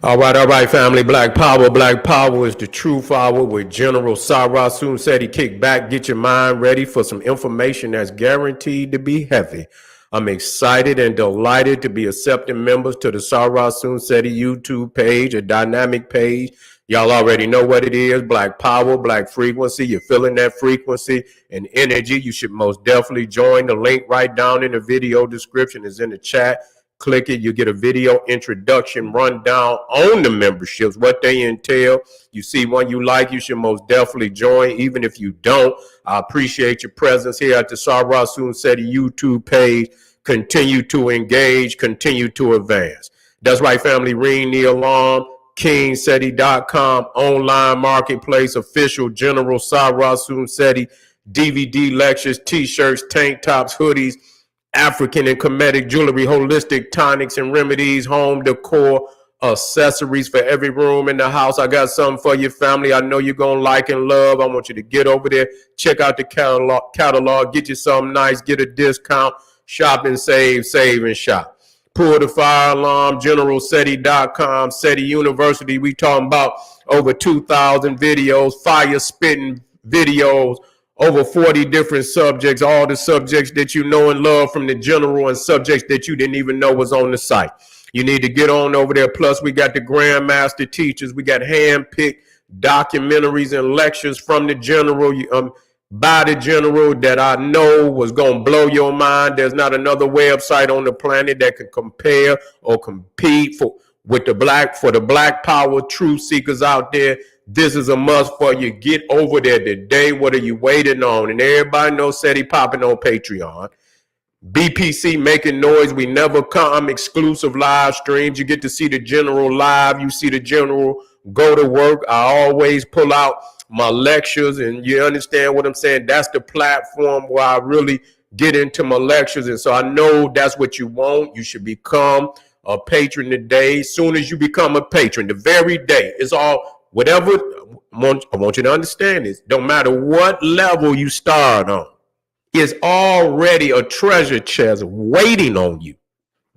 All right, family. Black Power. Black Power is the true power with General Sarah Soon said he kick back, get your mind ready for some information that's guaranteed to be heavy. I'm excited and delighted to be accepting members to the Sarah Soon Seti YouTube page, a dynamic page. Y'all already know what it is. Black Power, Black Frequency. You're feeling that frequency and energy. You should most definitely join. The link right down in the video description is in the chat. Click it, you get a video introduction rundown on the memberships, what they entail. You see one you like, you should most definitely join. Even if you don't, I appreciate your presence here at the Sarah Soon Seti YouTube page. Continue to engage, continue to advance. That's right, family. Ring the alarm. KingSeti.com, online marketplace, official General Sarah Soon Seti, DVD lectures, t-shirts, tank tops, hoodies, African and Kemetic jewelry, holistic tonics and remedies, home decor, accessories for every room in the house. I got something for your family. I know you're going to like and love. I want you to get over there, check out the catalog, get you something nice, get a discount, shop and save and shop. Pull the fire alarm, generalseti.com, Seti University. We talking about over 2,000 videos, fire spitting videos, over 40 different subjects, all the subjects that you know and love from the general and subjects that you didn't even know was on the site. You need to get on over there. Plus, we got the Grandmaster teachers. We got hand-picked documentaries and lectures from the general, by the general that I know was going to blow your mind. There's not another website on the planet that can compare or compete for the Black Power truth seekers out there. This is a must for you. Get over there today. What are you waiting on? And everybody knows Seti popping on Patreon. BPC making noise. We never come. Exclusive live streams. You get to see the general live. You see the general go to work. I always pull out my lectures, and you understand what I'm saying? That's the platform where I really get into my lectures. And so I know that's what you want. You should become a patron today. As soon as you become a patron, the very day, it's all whatever. I want you to understand this. Don't matter what level you start on, it's already a treasure chest waiting on you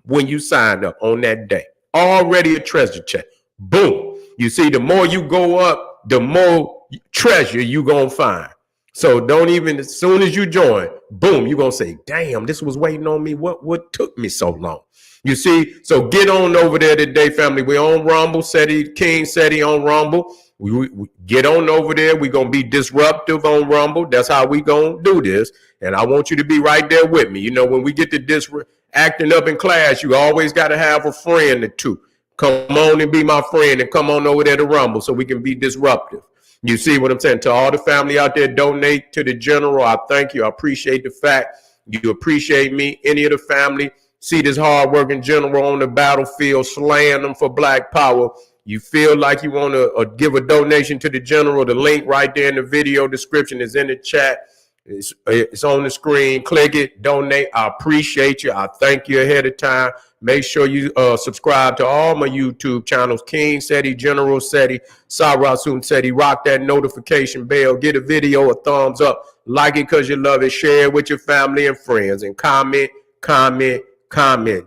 when you sign up on that day. Already a treasure chest. Boom. You see, the more you go up, the more treasure you gonna find. So don't even, as soon as you join, boom, you're gonna say, damn, this was waiting on me. What took me so long? You see, so get on over there today, family. We're on Rumble, King Seti on Rumble. We get on over there. We're going to be disruptive on Rumble. That's how we going to do this. And I want you to be right there with me. You know, when we get to acting up in class, you always got to have a friend or two. Come on and be my friend and come on over there to Rumble so we can be disruptive. You see what I'm saying? To all the family out there, donate to the general. I thank you. I appreciate the fact you appreciate me. Any of the family see this hard-working general on the battlefield, slaying them for Black Power. You feel like you want to give a donation to the general, the link right there in the video description is in the chat. It's on the screen. Click it, donate. I appreciate you. I thank you ahead of time. Make sure you subscribe to all my YouTube channels, King Seti, General Seti, Sarah Soon Seti. Rock that notification bell. Get a video a thumbs up. Like it because you love it. Share it with your family and friends. And comment.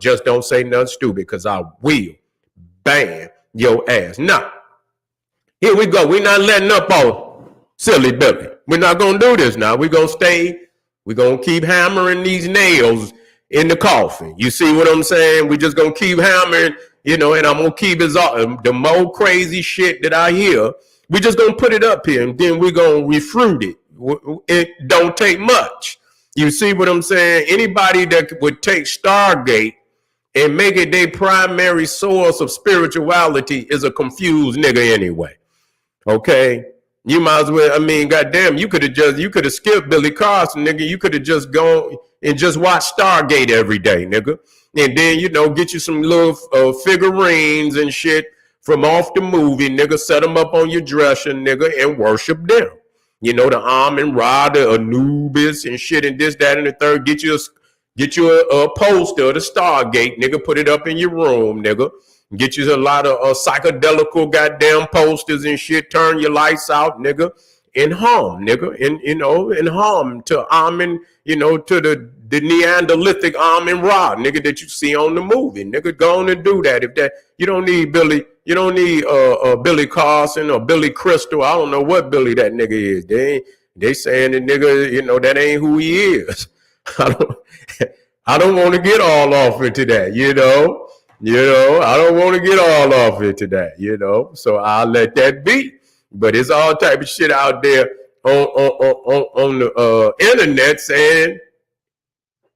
Just don't say nothing stupid because I will ban your ass. Now, here we go. We're not letting up on silly Billy. We're not going to do this now. We're going to stay. We're going to keep hammering these nails in the coffin. You see what I'm saying? We're just going to keep hammering, you know, and I'm going to keep the more crazy shit that I hear. We're just going to put it up here and then we're going to refute it. It don't take much. You see what I'm saying? Anybody that would take Stargate and make it their primary source of spirituality is a confused nigga anyway. Okay? You might as well, I mean, goddamn, you could have skipped Billy Carson, nigga. You could have just gone and just watched Stargate every day, nigga. And then, you know, get you some little figurines and shit from off the movie, nigga. Set them up on your dresser, nigga, and worship them. You know, the Amun Ra, the Anubis and shit and this, that, and the third. Get you a poster of the Stargate, nigga. Put it up in your room, nigga. Get you a lot of psychedelical goddamn posters and shit. Turn your lights out, nigga. And hum, nigga. And, you know, and hum to Amun, you know, to the Neanderthalic Amun Ra, nigga, that you see on the movie. Nigga, go on and do that. If that, you don't need Billy You don't need Billy Carson or Billy Crystal. I don't know what Billy that nigga is. They saying the nigga, you know, that ain't who he is. I don't want to get all off into that, you know. I don't want to get all off into that, you know. So I'll let that be. But it's all type of shit out there on the internet saying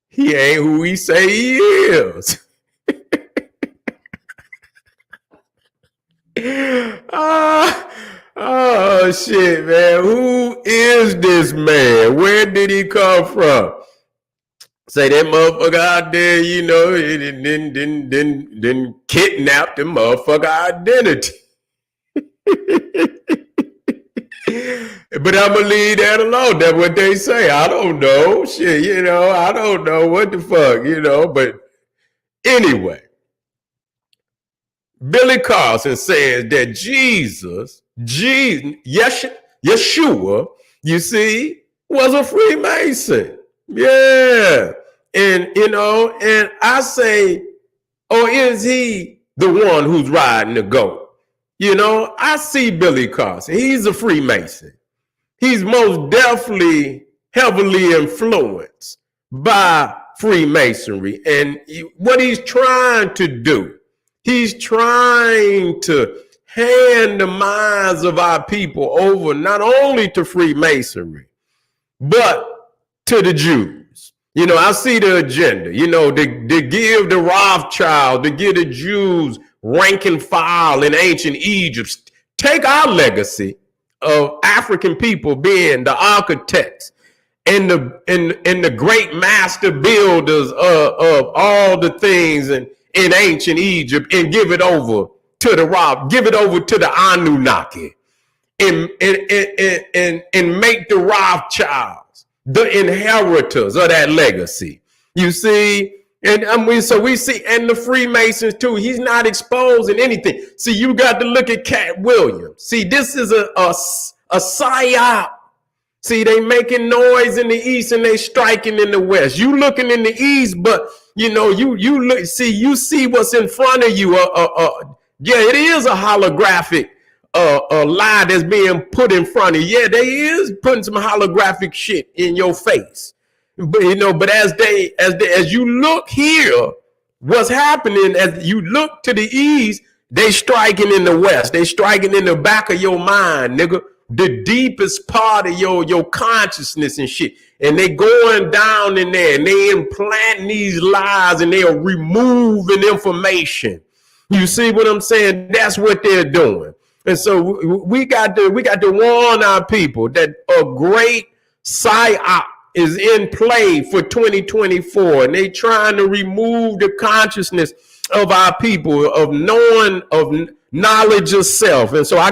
he ain't who he say he is. Oh shit, man. Who is this man? Where did he come from? Say that motherfucker out there, you know, then kidnap the motherfucker identity. But I'm gonna leave that alone. That's what they say. I don't know. Shit, you know, I don't know what the fuck, you know. But anyway, Billy Carson says that Yeshua, you see, was a Freemason. Yeah. And, you know, and I say, or is he the one who's riding the goat? You know, I see Billy Carson. He's a Freemason. He's most definitely heavily influenced by Freemasonry. And what he's trying to do, he's trying to hand the minds of our people over not only to Freemasonry, but to the Jews. You know, I see the agenda, you know, to give the Rothschild, to give the Jews rank and file in ancient Egypt. Take our legacy of African people being the architects and the great master builders of all the things in ancient Egypt and give it over to the Anunnaki and make the Rothschilds the inheritors of that legacy. You see, and we see, and the Freemasons too. He's not exposing anything. See, you got to look at Cat Williams. See, this is a psyop. See, they making noise in the east and they striking in the west. You looking in the east, but you know, you look, you see what's in front of you. Yeah, it is a holographic a lie that's being put in front of you. Yeah, they is putting some holographic shit in your face. But you know, but as you look here, what's happening as you look to the east, they striking in the west. They striking in the back of your mind, nigga. The deepest part of your consciousness and shit. And they going down in there and they implanting these lies and they are removing information. You see what I'm saying? That's what they're doing. And so we got to warn our people that a great psyop is in play for 2024, and they trying to remove the consciousness of our people of knowledge of self. And so I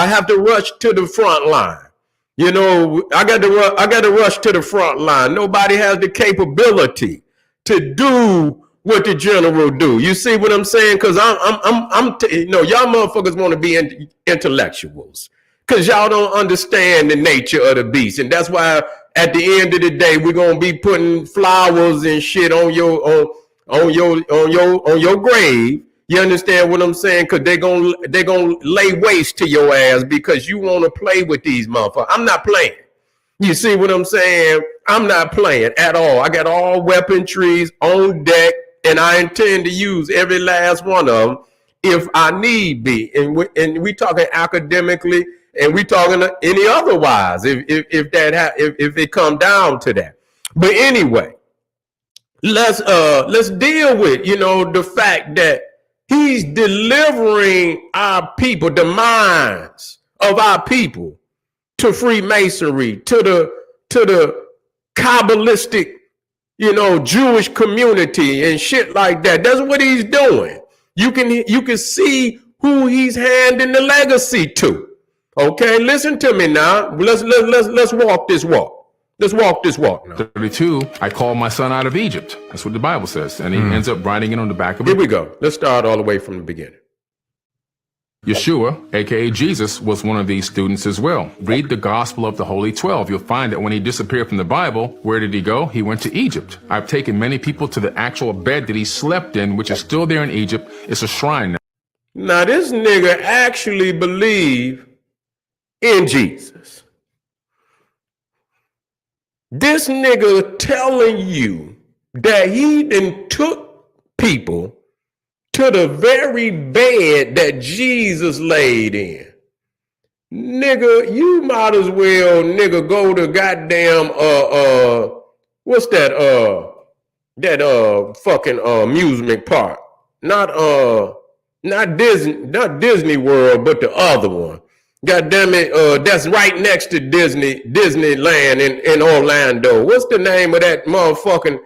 have to rush to the front line. You know, I got to rush to the front line. Nobody has the capability to do what the general do. You see what I'm saying? Because you know, y'all motherfuckers want to be intellectuals because y'all don't understand the nature of the beast, and that's why at the end of the day we're gonna be putting flowers and shit on your grave. You understand what I'm saying? Because they're gonna lay waste to your ass because you want to play with these motherfuckers. I'm not playing. You see what I'm saying? I'm not playing at all. I got all weaponries on deck, and I intend to use every last one of them if I need be. And we talking academically, and we talking any otherwise if it come down to that. But anyway, let's deal with, you know, the fact that he's delivering our people, the minds of our people, to Freemasonry, to the Kabbalistic, you know, Jewish community and shit like that. That's what he's doing. You can see who he's handing the legacy to. Okay, listen to me now. Let's walk this walk. Let's walk this walk now. 32, I called my son out of Egypt. That's what the Bible says. And he ends up writing it on the back of it. Here we go. Let's start all the way from the beginning. Yeshua, aka Jesus, was one of these students as well. Read the Gospel of the Holy 12. You'll find that when he disappeared from the Bible, where did he go? He went to Egypt. I've taken many people to the actual bed that he slept in, which is still there in Egypt. It's a shrine now. Now this nigga actually believe in Jesus. This nigga telling you that he done took people to the very bed that Jesus laid in. Nigga, you might as well, nigga, go to goddamn what's that fucking amusement park. Not Disney World, but the other one. God damn it, that's right next to Disneyland in Orlando. What's the name of that motherfucking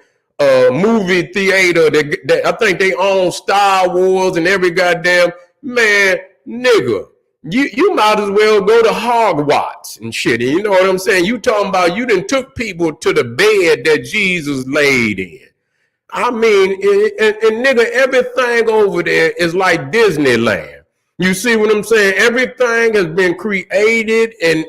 movie theater that I think they own Star Wars and every goddamn man, nigga. You might as well go to Hogwarts and shit. You know what I'm saying? You talking about you done took people to the bed that Jesus laid in. I mean, and nigga, everything over there is like Disneyland. You see what I'm saying? Everything has been created and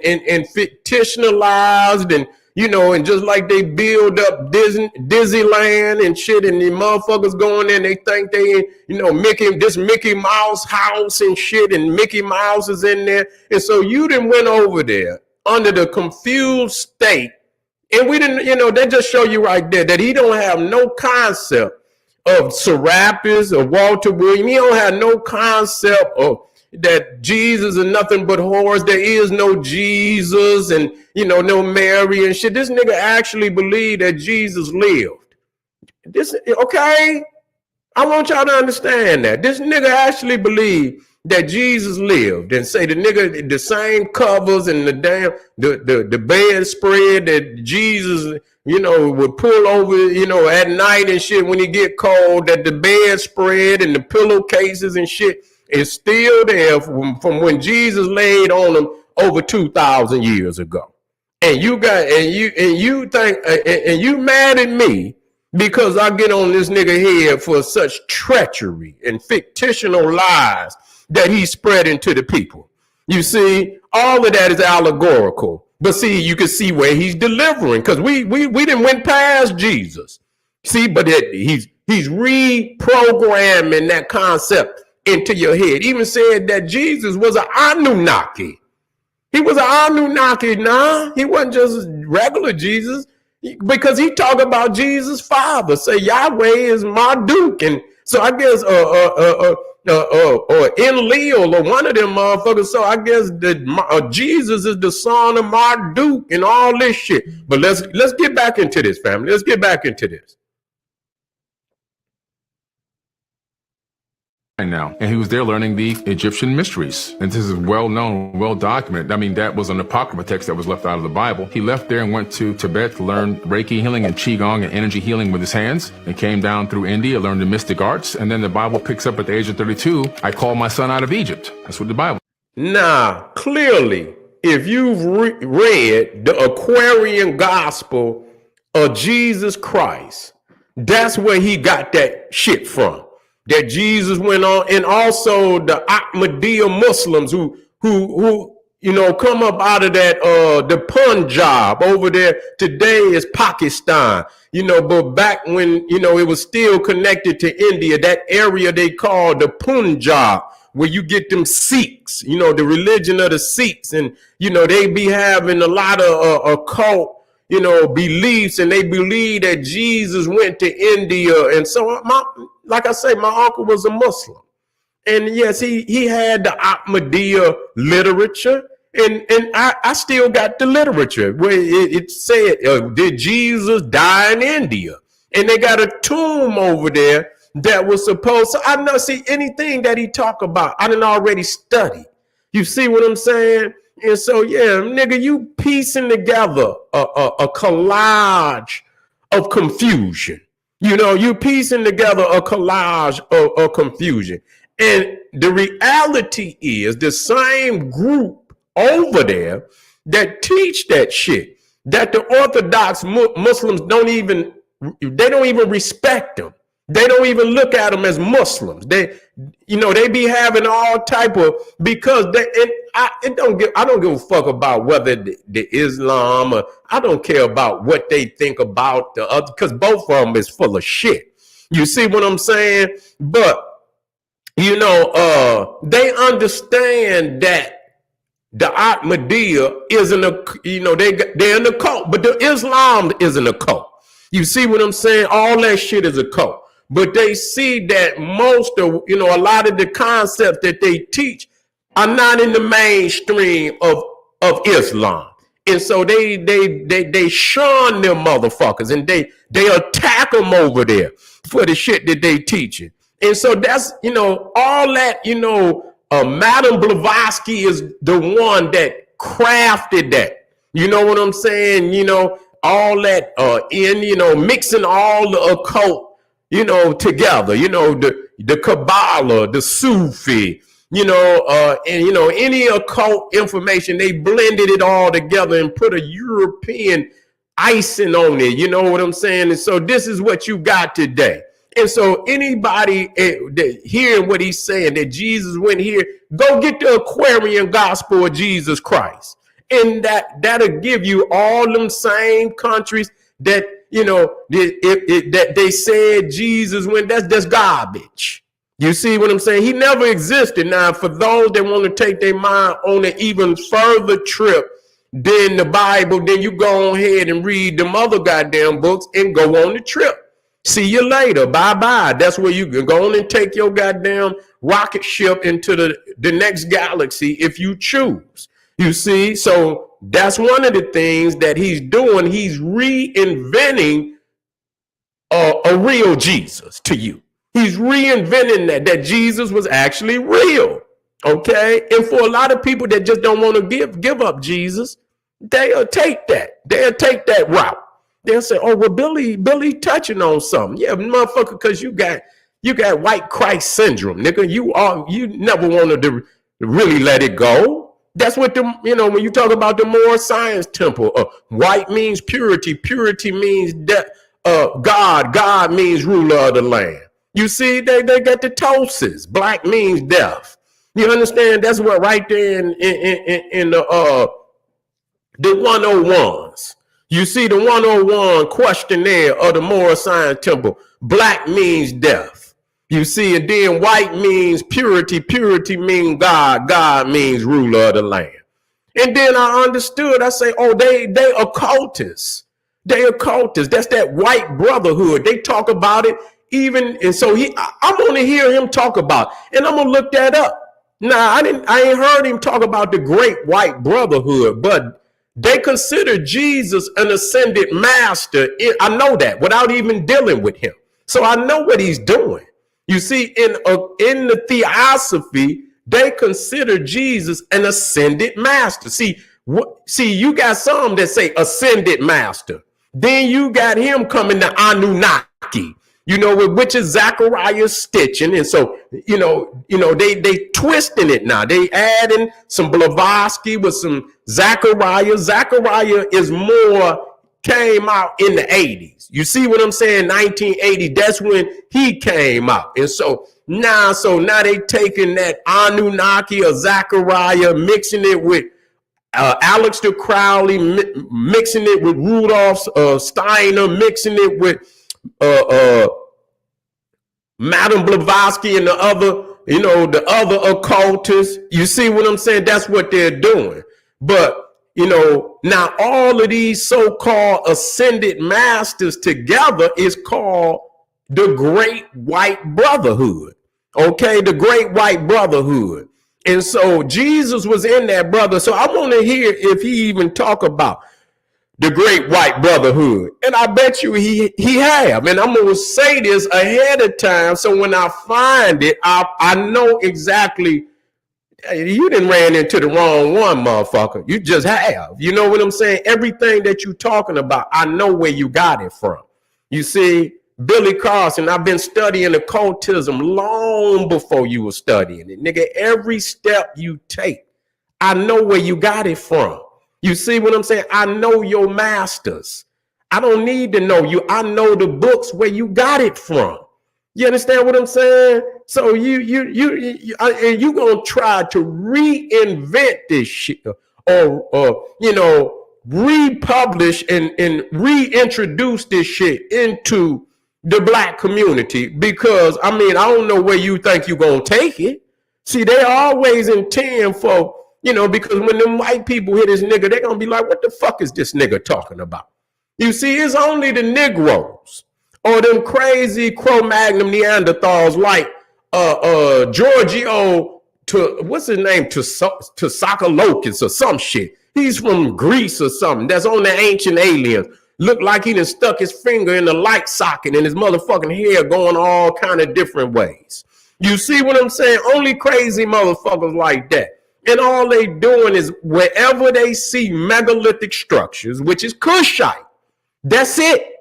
fictionalized, and you know, and just like they build up Disneyland and shit, and the motherfuckers going in, they think they, you know, Mickey Mouse house and shit, and Mickey Mouse is in there, and so you done went over there under the confused state. And we didn't, you know, they just show you right there that he don't have no concept of Serapis or Walter William. He don't have no concept of that Jesus is nothing but horrors. There is no Jesus and, you know, no Mary and shit. This nigga actually believed that Jesus lived. Okay? I want y'all to understand that. This nigga actually believed that Jesus lived, and say the nigga, the same covers and the damn the bed spread that Jesus, you know, would pull over, you know, at night and shit when he get cold, that the bed spread and the pillowcases and shit is still there from when Jesus laid on them over 2,000 years ago. And you mad at me because I get on this nigga head for such treachery and fictional lies that he's spreading to the people. You see, all of that is allegorical. But see, you can see where he's delivering, because we didn't went past Jesus. See, but he's reprogramming that concept into your head. Even said that Jesus was an Anunnaki. He was an Anunnaki. Nah, he wasn't just regular Jesus, because he talked about Jesus' father. Say Yahweh is Marduk. And so I guess or Enlil or one of them motherfuckers. So I guess that Jesus is the son of Marduk and all this shit. But let's get back into this, family. Let's get back into this. Now, and he was there learning the Egyptian mysteries, and this is well known, well documented. I mean, that was an apocryphal text that was left out of the Bible. He left there and went to Tibet to learn Reiki healing and Qigong and energy healing with his hands, and came down through India, learned the mystic arts, and then the Bible picks up at the age of 32, I called my son out of Egypt. That's what the Bible. Now, clearly, if you've read the Aquarian gospel of Jesus Christ, that's where he got that shit from. That Jesus went on, and also the Ahmadiyya Muslims who you know come up out of that the Punjab over there today is Pakistan, you know, but back when, you know, it was still connected to India, that area they call the Punjab, where you get them Sikhs, you know, the religion of the Sikhs, and you know they be having a lot of occult, you know, beliefs, and they believe that Jesus went to India. And so like I say, my uncle was a Muslim, and yes, he had the Ahmadiyya literature, and I still got the literature where it said, did Jesus die in India? And they got a tomb over there that was supposed to, I know, see, anything that he talk about, I done already studied. You see what I'm saying? And so, yeah, nigga, you piecing together a collage of confusion. You know, you piecing together a collage of confusion. And the reality is the same group over there that teach that shit, that the Orthodox Muslims don't even respect them. They don't even look at them as Muslims. They, you know, they be having all type of, because I don't give a fuck about whether the Islam, or I don't care about what they think about the other, because both of them is full of shit. You see what I'm saying? But They understand that the Ahmadiyya isn't they're in a cult, but the Islam isn't a cult. You see what I'm saying? All that shit is a cult. But they see that most of, a lot of the concepts that they teach are not in the mainstream of Islam. And so they shun them motherfuckers and they attack them over there for the shit that they teaching. And so that's, all that, Madam Blavatsky is the one that crafted that. You know what I'm saying? All that mixing all the occult, together, the Kabbalah, the Sufi, any occult information, they blended it all together and put a European icing on it. You know what I'm saying? And so this is what you got today. And so anybody hearing what he's saying, that Jesus went here, go get the Aquarian gospel of Jesus Christ. And that'll give you all them same countries that, that they said Jesus went, that's garbage. You see what I'm saying? He never existed. Now, for those that want to take their mind on an even further trip than the Bible, then you go ahead and read them other goddamn books and go on the trip. See you later. Bye-bye. That's where you can go on and take your goddamn rocket ship into the next galaxy if you choose. You see? So that's one of the things that he's doing. He's reinventing a real Jesus to you. He's reinventing that Jesus was actually real. Okay? And for a lot of people that just don't want to give up Jesus, they'll take that. They'll take that route. They'll say, "Oh, well, Billy touching on something." Yeah, motherfucker, because you got white Christ syndrome, nigga. You never wanted to really let it go. That's what when you talk about the Moore Science Temple, white means purity, purity means God means ruler of the land. You see, they got the Tosis. Black means death. You understand? That's what right there in the 101s. You see the 101 questionnaire of the Moral Science Temple. Black means death. You see, and then white means purity. Purity means God means ruler of the land. And then I understood. I say, oh, they occultists. They occultists. That's that white brotherhood. They talk about it even. And so I'm going to hear him talk about it, and I'm going to look that up. Now, I ain't heard him talk about the great white brotherhood, but they consider Jesus an ascended master. I know that without even dealing with him. So I know what he's doing. You see, in the theosophy, they consider Jesus an ascended master. See, you got some that say ascended master. Then you got him coming to Anunnaki, which is Zachariah's stitching. And so, they twisting it now. They adding some Blavatsky with some Zachariah. Zachariah is came out in the 80s. You see what I'm saying? 1980, that's when he came out. And so now they taking that Anunnaki or Zachariah, mixing it with Aleister Crowley, mixing it with Rudolf Steiner, mixing it with Madame Blavatsky and the other occultists. You see what I'm saying? That's what they're doing. But, now all of these so-called ascended masters together is called the Great White Brotherhood. Okay, the Great White Brotherhood. And so Jesus was in that brother. So I want to hear if he even talk about the Great White Brotherhood. And I bet you he have. And I'm going to say this ahead of time. So when I find it, I know exactly. You didn't ran into the wrong one, motherfucker. You just have. You know what I'm saying? Everything that you talking about, I know where you got it from. You see, Billy Carson, I've been studying occultism long before you were studying it. Nigga, every step you take, I know where you got it from. You see what I'm saying? I know your masters. I don't need to know you. I know the books where you got it from. You understand what I'm saying? So you gonna try to reinvent this shit or republish and reintroduce this shit into the black community, because I mean, I don't know where you think you're gonna take it. See, they always intend for, because when them white people hear this nigga, they're gonna be like, what the fuck is this nigga talking about? You see, it's only the Negroes or them crazy Cro-Magnon Neanderthals like Giorgio to what's his name, to Sokolokis or some shit. He's from Greece or something. That's on the Ancient Aliens. Looked like he done stuck his finger in the light socket and his motherfucking hair going all kind of different ways. You see what I'm saying? Only crazy motherfuckers like that. And all they doing is wherever they see megalithic structures, which is Kushite. That's it.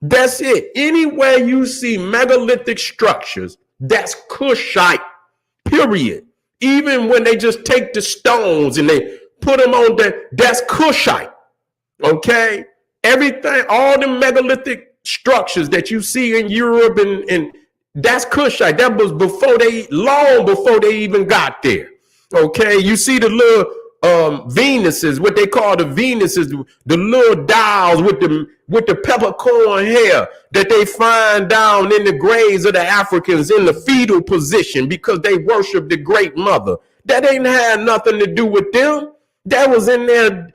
That's it. Anywhere you see megalithic structures, that's Kushite. Period. Even when they just take the stones and they put them on there, that's Kushite. Okay? Everything, all the megalithic structures that you see in Europe and that's Kushite. That was long before they even got there. Okay, you see the little Venuses, what they call the Venuses, the little dolls with the peppercorn hair that they find down in the graves of the Africans in the fetal position because they worship the Great Mother. That ain't had nothing to do with them. That was in there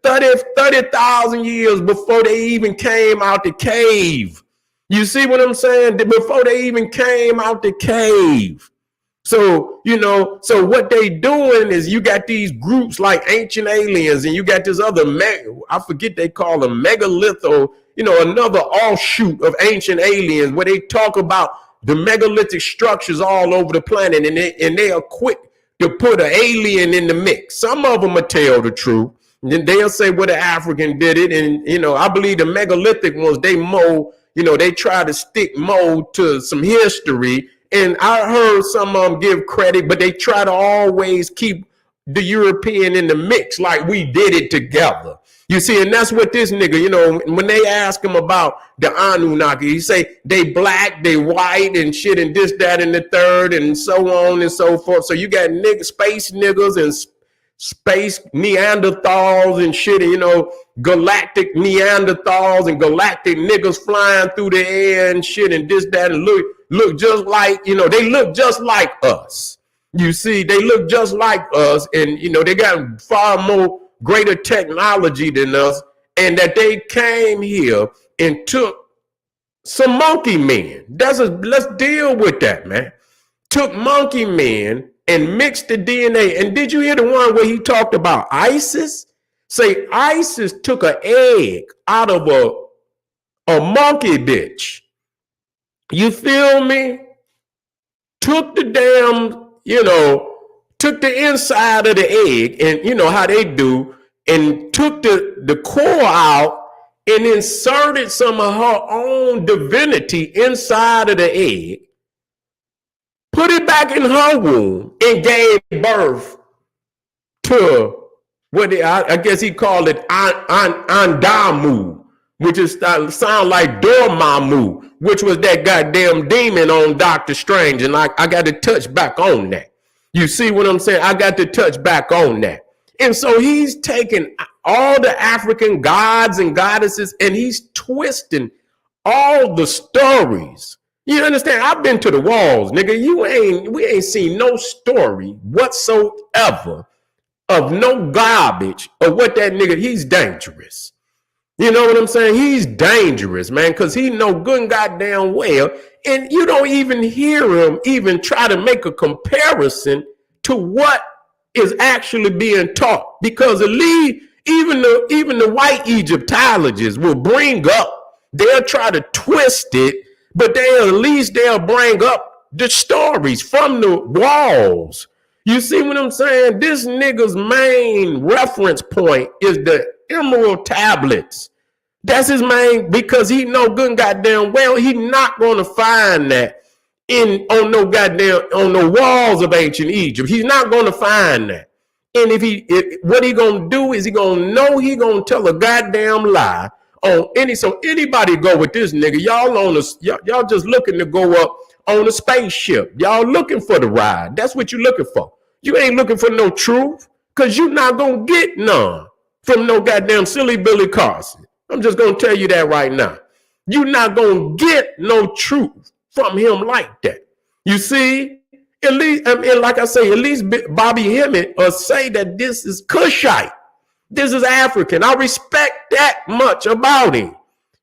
30,000 years before they even came out the cave. You see what I'm saying? Before they even came out the cave. So, so what they doing is you got these groups like Ancient Aliens and you got this other, I forget they call them Megalitho, another offshoot of Ancient Aliens where they talk about the megalithic structures all over the planet and they are quick to put an alien in the mix. Some of them will tell the truth. And then they'll say, well, the African did it. And, I believe the megalithic ones, they try to stick mold to some history. And I heard some of them give credit, but they try to always keep the European in the mix like we did it together. You see, and that's what this nigga, when they ask him about the Anunnaki, he say they black, they white and shit and this, that, and the third and so on and so forth. So you got space niggas and space Neanderthals and shit, and, galactic Neanderthals and galactic niggas flying through the air and shit and this, that, and look just like, they look just like us. You see, they look just like us and, they got far more greater technology than us, and that they came here and took some monkey men. Let's deal with that, man. Took monkey men and mixed the DNA. And did you hear the one where he talked about ISIS? Say ISIS took an egg out of a monkey bitch. You feel me? Took the damn, took the inside of the egg and how they do, and took the core out and inserted some of her own divinity inside of the egg, put it back in her womb and gave birth to what I guess he called it Andamu, which is sound like Dormammu, which was that goddamn demon on Doctor Strange. And I got to touch back on that. You see what I'm saying? I got to touch back on that. And so he's taking all the African gods and goddesses and he's twisting all the stories. You understand? I've been to the walls, nigga. We ain't seen no story whatsoever of no garbage of what that nigga, he's dangerous. You know what I'm saying? He's dangerous, man, because he know good and goddamn well. And you don't even hear him even try to make a comparison to what is actually being taught. Because even the white Egyptologists will bring up, they'll try to twist it, but they'll bring up the stories from the walls. You see what I'm saying? This nigga's main reference point is the Emerald Tablets. That's his main, because he know good and goddamn well he not going to find that on the walls of ancient Egypt. He's not going to find that. And what he going to do is he going to know he going to tell a goddamn lie on so anybody go with this nigga. Y'all just looking to go up on a spaceship. Y'all looking for the ride. That's what you looking for. You ain't looking for no truth, because you not going to get none from no goddamn silly Billy Carson. I'm just going to tell you that right now. You're not going to get no truth from him like that. You see, at least, and like I say, at least Bobby Hemmett say that this is Cushite. This is African. I respect that much about him.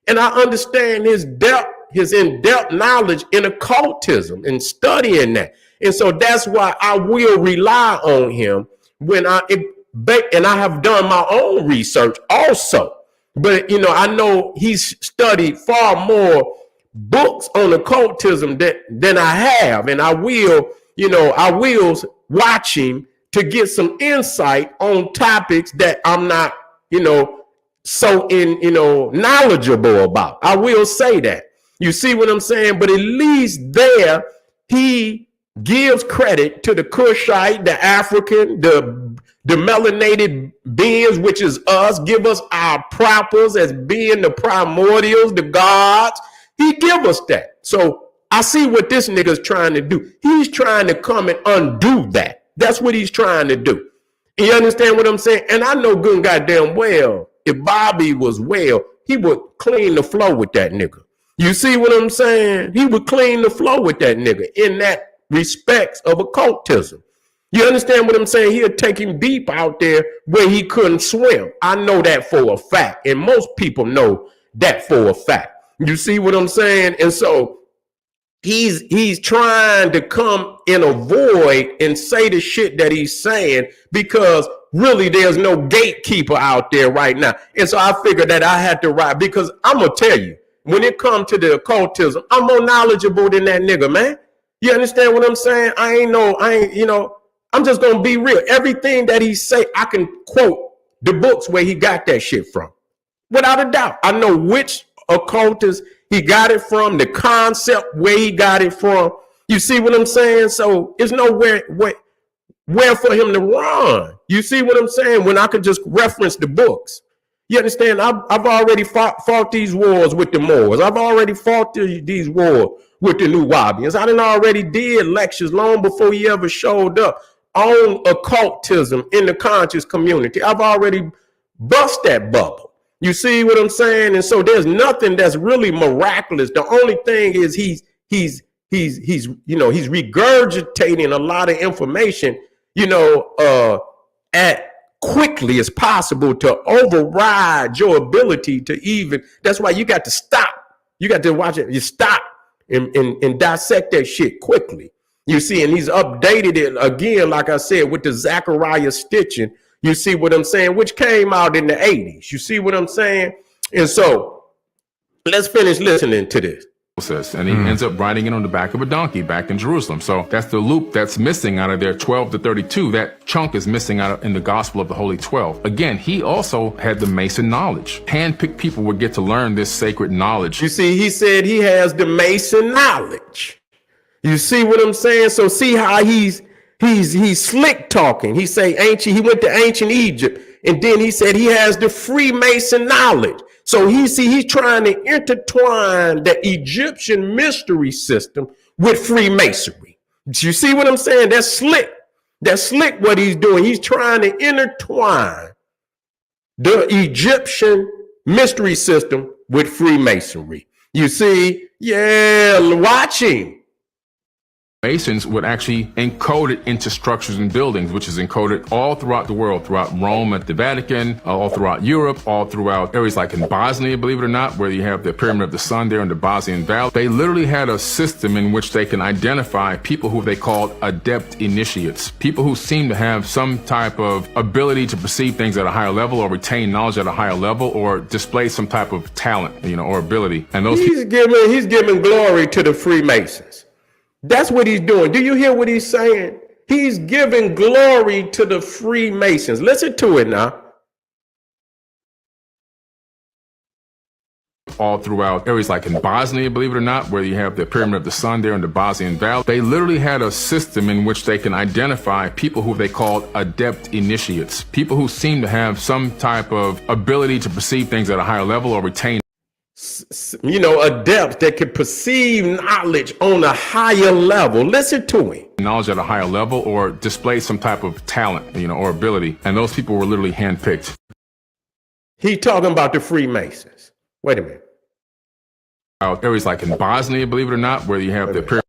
And I understand his in-depth knowledge in occultism and studying that. And so that's why I will rely on him when and I have done my own research also. But, I know he's studied far more books on occultism than I have. And I will watch him to get some insight on topics that I'm not, so knowledgeable about. I will say that. You see what I'm saying? But at least there, he gives credit to the Cushite, the African, the melanated beings, which is us, give us our propers as being the primordials, the gods. He give us that. So I see what this nigga's trying to do. He's trying to come and undo that. That's what he's trying to do. You understand what I'm saying? And I know good and goddamn well, if Bobby was well, he would clean the floor with that nigga. You see what I'm saying? He would clean the floor with that nigga in that respects of occultism. You understand what I'm saying? He'll take him deep out there where he couldn't swim. I know that for a fact. And most people know that for a fact. You see what I'm saying? And so he's trying to come and avoid and say the shit that he's saying because really there's no gatekeeper out there right now. And so I figured that I had to write because I'm going to tell you, when it comes to the occultism, I'm more knowledgeable than that nigga, man. You understand what I'm saying? I'm just going to be real. Everything that he say, I can quote the books where he got that shit from. Without a doubt. I know which occultist he got it from, the concept where he got it from. You see what I'm saying? So it's nowhere where for him to run. You see what I'm saying? When I could just reference the books. You understand? I've already fought these wars with the Moors. I've already fought these wars with the New Wabians. I done already did lectures long before he ever showed up on occultism in the conscious community. I've already bust that bubble. You see what I'm saying? And so there's nothing that's really miraculous. The only thing is he's regurgitating a lot of information, at quickly as possible to override your ability to even. That's why you got to stop. You got to watch it. You stop and dissect that shit quickly. You see, and he's updated it again, like I said, with the Zachariah stitching. You see what I'm saying? Which came out in the 80s. You see what I'm saying? And so let's finish listening to this. And he ends up riding it on the back of a donkey back in Jerusalem. So that's the loop that's missing out of their 12 to 32. That chunk is missing out in the gospel of the Holy 12. Again, he also had the Mason knowledge. Handpicked people would get to learn this sacred knowledge. You see, he said he has the Mason knowledge. You see what I'm saying? So see how he's slick talking. He went to ancient Egypt, and then he said he has the Freemason knowledge. So he's trying to intertwine the Egyptian mystery system with Freemasonry. You see what I'm saying? That's slick. That's slick what he's doing. He's trying to intertwine the Egyptian mystery system with Freemasonry. You see? Yeah, watch him. Masons would actually encode it into structures and buildings, which is encoded all throughout the world, throughout Rome at the Vatican, all throughout Europe, all throughout areas like in Bosnia, believe it or not, where you have the Pyramid of the Sun there in the Bosnian Valley. They literally had a system in which they can identify people who they called adept initiates, people who seem to have some type of ability to perceive things at a higher level or retain knowledge at a higher level or display some type of talent, or ability. And those he's giving glory to the Freemasons. That's what he's doing. Do you hear what he's saying? He's giving glory to the Freemasons. Listen to it now. All throughout areas like in Bosnia, believe it or not, where you have the Pyramid of the Sun there in the Bosnian Valley. They literally had a system in which they can identify people who they called adept initiates, people who seem to have some type of ability to perceive things at a higher level or retain adepts that can perceive knowledge on a higher level. Listen to him. Knowledge at a higher level or display some type of talent, or ability. And those people were literally handpicked. He's talking about the Freemasons. Wait a minute. areas like in Bosnia, believe it or not, where you have the pyramid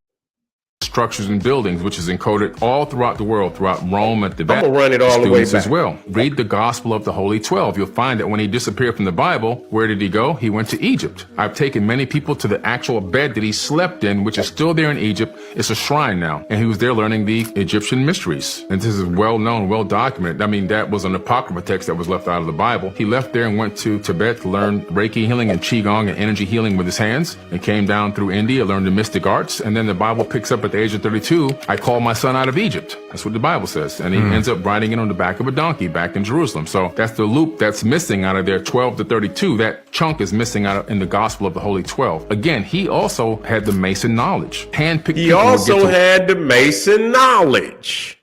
structures and buildings, which is encoded all throughout the world, throughout Rome at the I'm gonna run it all the way back as well. Read the Gospel of the Holy 12. You'll find that when he disappeared from the Bible, where did he go? He went to Egypt. I've taken many people to the actual bed that he slept in, which is still there in Egypt. It's a shrine now. And he was there learning the Egyptian mysteries. And this is well known, well documented. I mean, that was an apocryphal text that was left out of the Bible. He left there and went to Tibet to learn Reiki healing and Qigong and energy healing with his hands, and came down through India, learned the mystic arts. And then the Bible picks up at the age of 32, I called my son out of Egypt. That's what the Bible says. And he ends up riding it on the back of a donkey back in Jerusalem. So that's the loop that's missing out of there, 12 to 32. That chunk is missing out in the Gospel of the Holy 12. Again, he also had the Mason knowledge. Handpicked He also had the Mason knowledge.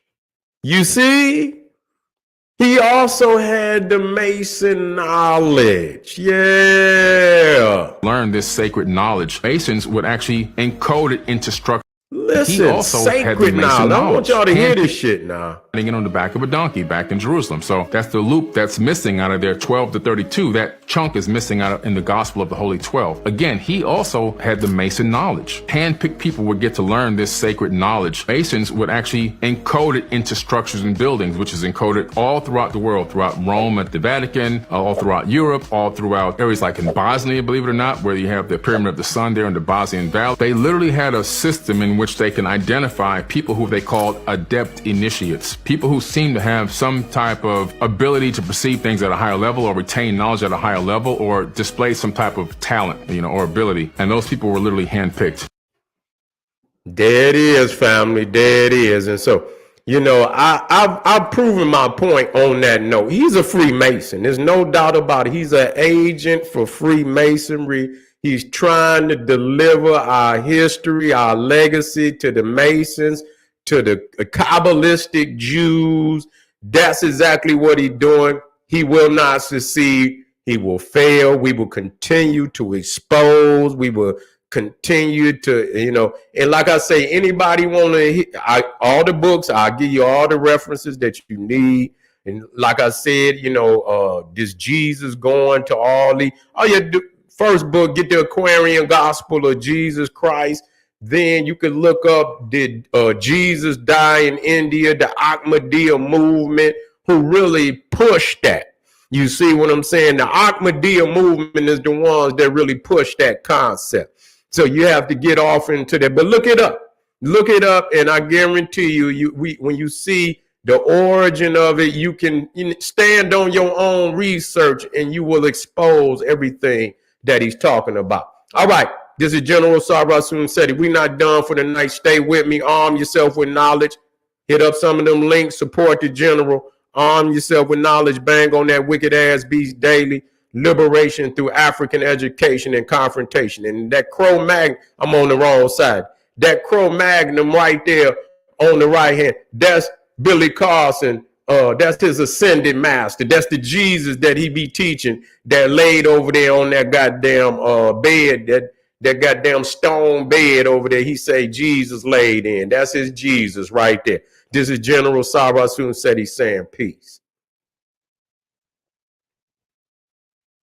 You see? He also had the Mason knowledge. Yeah. Learn this sacred knowledge. Masons would actually encode it into structure. Listen, He also had the sacred Mason knowledge. I want knowledge. y'all to hear this shit now. Riding it on the back of a donkey back in Jerusalem. So that's the loop that's missing out of there, 12 to 32. That chunk is missing out in the Gospel of the Holy 12. Again, he also had the Mason knowledge. Handpicked people would get to learn this sacred knowledge. Masons would actually encode it into structures and buildings, which is encoded all throughout the world, throughout Rome at the Vatican, all throughout Europe, all throughout areas like in Bosnia, believe it or not, where you have the Pyramid of the Sun there in the Bosnian Valley. They literally had a system in which they can identify people who they called adept initiates, people who seem to have some type of ability to perceive things at a higher level, or retain knowledge at a higher level, or display some type of talent, or ability. And those people were literally handpicked. There it is, family. There it is. And so, I've proven my point on that note. He's a Freemason. There's no doubt about it. He's an agent for Freemasonry. He's trying to deliver our history, our legacy to the Masons, to the Kabbalistic Jews. That's exactly what he's doing. He will not succeed. He will fail. We will continue to expose. We will continue to, and like I say, anybody want to, all the books, I'll give you all the references that you need. And like I said, this Jesus going to all the, first book, get the Aquarian Gospel of Jesus Christ. Then you can look up, did Jesus die in India, the Ahmadiyya movement, who really pushed that. You see what I'm saying? The Ahmadiyya movement is the ones that really push that concept. So you have to get off into that. But look it up, and I guarantee you, when you see the origin of it, you can stand on your own research, and you will expose everything that he's talking about. All right, this is General Sarasun Seti. We're not done for the night. Stay with me. Arm yourself with knowledge. Hit up some of them links. Support the General. Arm yourself with knowledge. Bang on that wicked ass beast daily. Liberation through African education and confrontation. And that Cro-Magnon, I'm on the wrong side. That Cro-Magnon right there on the right hand, that's Billy Carson. That's his ascended master. That's the Jesus that he be teaching, that laid over there on that goddamn bed, that goddamn stone bed over there. He say Jesus laid in. That's his Jesus right there. This is General Sarasun Seti saying peace.